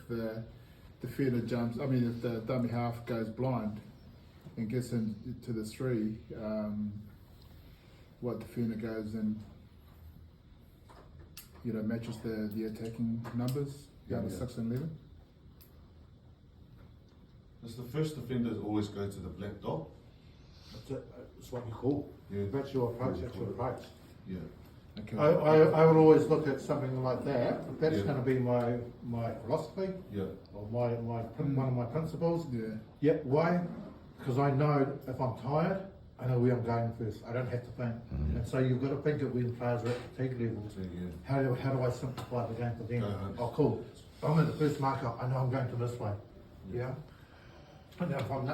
the defender jumps, if the dummy half goes blind and gets into the 3, what defender goes and matches the attacking numbers down to 6 and 11. Does the first defender always go to the black dot? That's what you call. Yeah. That's your approach. That's your approach. Yeah. Okay. I would always look at something like that. That's Yeah. going to be my philosophy Yeah. or one of my principles. Yeah. Yep. Why? Because I know if I'm tired, I know where I'm going first. I don't have to think. And so you've got to think of when players are at fatigue levels. So, yeah. How do I simplify the game for them? Uh-huh. Oh, cool. I'm at the first marker. I know I'm going to this way. Yeah. And now if I'm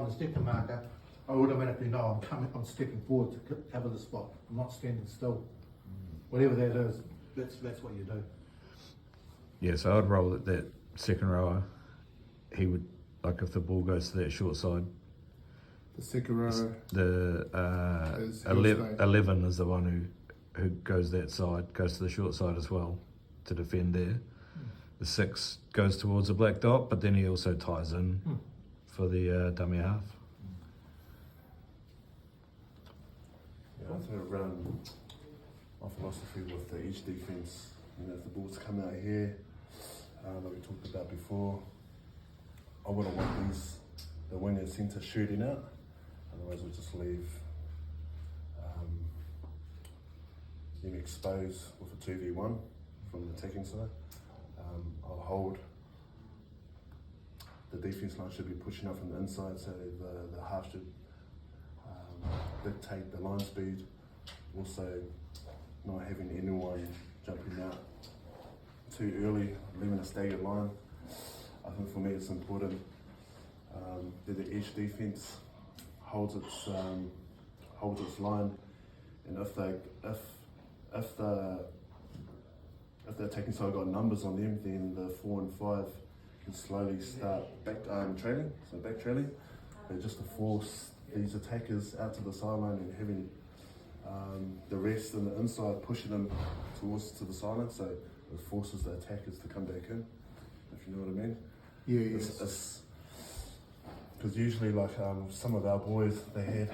the second marker, I automatically know I'm stepping forward to cover the spot. I'm not standing still. Whatever that is, that's what you do. Yeah, so I'd roll that second rower. He would, like if the ball goes to that short side, The second row. the Is 11 is the one who goes that side, goes to the short side as well to defend there. The 6 goes towards the black dot, but then he also ties in for the dummy half. Yeah, I think around my philosophy with each defence, if the balls come out here, like we talked about before, I wouldn't want the winger centre shooting out, otherwise we'll just leave them exposed with a 2v1 from the attacking side. I'll hold. The defence line should be pushing up from the inside, so the half should dictate the line speed. Also, not having anyone jumping out too early, leaving a staggered line. I think for me it's important that each defence holds its line, and if the attacking side got numbers on them, then the 4 and 5 can slowly start trailing. So back trailing, but just to force these attackers out to the sideline and having the rest and the inside pushing them to the sideline, so it forces the attackers to come back in. If you know what I mean? Yeah, yes. Because usually, like some of our boys, they had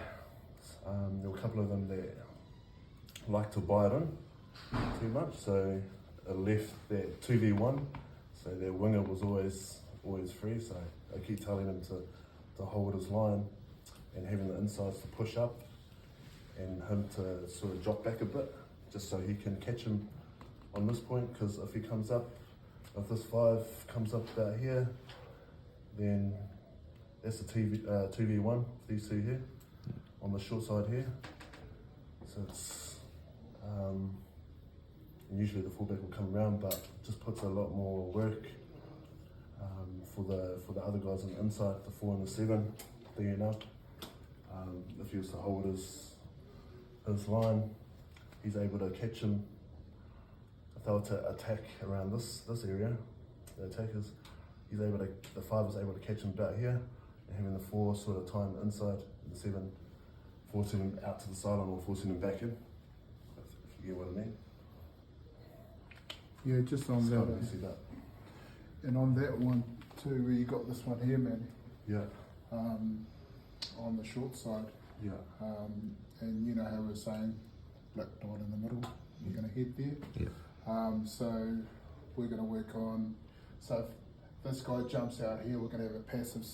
there were a couple of them that like to buy it in too much, so it left that 2v1, so their winger was always free. So I keep telling him to hold his line and having the insides to push up and him to sort of drop back a bit just so he can catch him on this point, because if he comes up, if this 5 comes up about here, then that's a 2v1, these two here, on the short side here. So it's, and usually the fullback will come around, but just puts a lot more work for the other guys on the inside, the 4 and the 7, being up. If he was to hold his line, he's able to catch him. If they were to attack around this area, the attackers, the 5 is able to catch him about here, and having the 4 sort of time inside, and the 7 forcing him out to the sideline or forcing him back in, if you get what I mean. Yeah, just on It's that. kind of easy that. And on that one too, where you got this one here, man, Yeah, on the short side, yeah, and you know how we're saying black dot in the middle, we're going to head there. Yeah. So we're going to work on, so if this guy jumps out here, we're going to have a passive,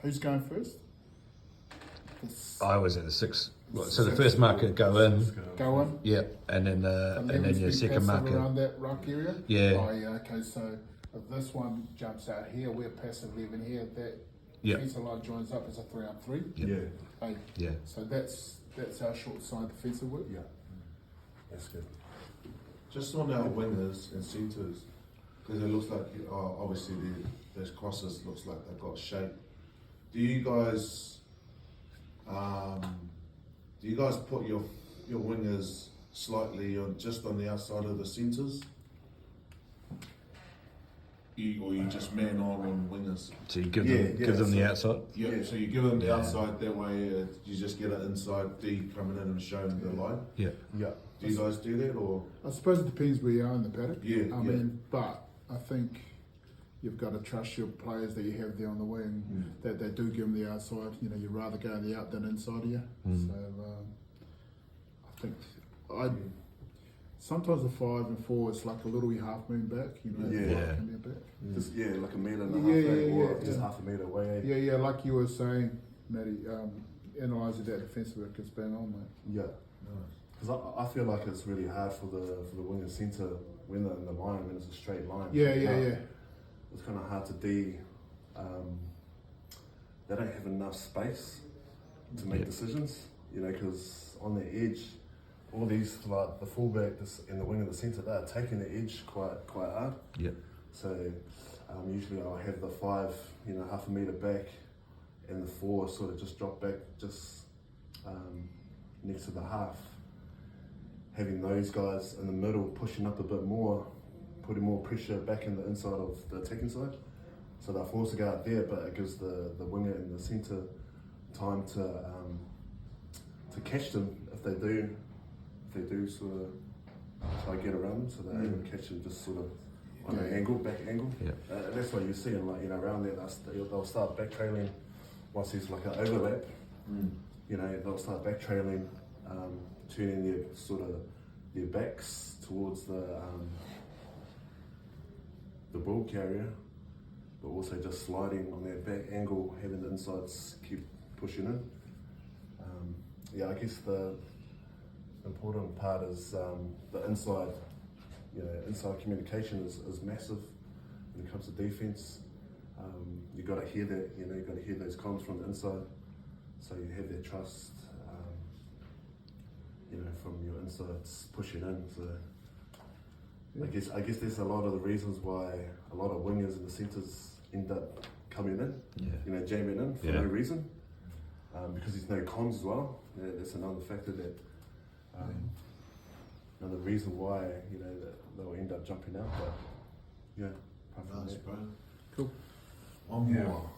who's going first? I was at the 6. So the first marker go in. Go in. Yeah, and then and then your second marker. Around that ruck area? Yeah. Oh, yeah, okay, so if this one jumps out here, we're passive leaving here, that Yeah. defensive line joins up as a 3-on-3. Yeah. Hey, Yeah. so that's our short side defensive work. yeah. That's good. Just on our wingers and centres, because it looks like obviously those crosses looks like they've got shape. Do you guys put your wingers slightly just on the outside of the centres? Or you just man on wingers? So you give Yeah, them yeah, give them the so- outside. Yeah, Yeah. so you give them the Yeah. outside, that way you just get it inside D coming in and showing the line. Yeah. Yeah, Do you guys do that or? I suppose it depends where you are in the paddock. Yeah, I mean, but I think you've got to trust your players that you have there on the wing, that they do give them the outside. You know, you'd rather go in the out than inside of you. So I think sometimes the 5 and 4 is like a little half moon back. You know, Yeah. coming back. Just like a metre and a Yeah, half, yeah, or yeah, just yeah. half a metre away. Eh? Yeah, yeah, like you were saying, Matty. Analysing that defensive work is bang on, mate. Yeah. Because I feel like it's really hard for the wing and centre when they're in the line, when it's a straight line. Yeah, yeah, yeah. It's kind of hard to they don't have enough space to make decisions, you know, because on the edge, all these, like the fullback and the wing and the centre, they're taking the edge quite hard. Yeah. So usually I'll have the 5, you know, half a metre back, and the 4 sort of just drop back just next to the half. Having those guys in the middle pushing up a bit more, putting more pressure back in the inside of the attacking side. So they're forced to go out there, but it gives the winger and the centre time to catch them if they do sort of try to get around them, so they're able to catch them just sort of on an angle, back angle. Yeah. That's what you see, and like, you know, around there they'll start back trailing once there's like an overlap. You know, they'll start back trailing, turning their backs towards the ball carrier, but also just sliding on their back angle, having the insides keep pushing in. I guess the important part is the inside. You know, inside communication is massive when it comes to defense. You got to hear that. You know, you got to hear those comms from the inside, so you have that trust. You know, from your insides pushing in. So I guess there's a lot of the reasons why a lot of wingers and the centres end up coming in. Yeah. You know, jamming in for no reason, because there's no comms as well. Yeah, that's another factor that. Another reason why, you know, that they'll end up jumping out. But yeah, apart from Nice, that. bro. Cool. One more.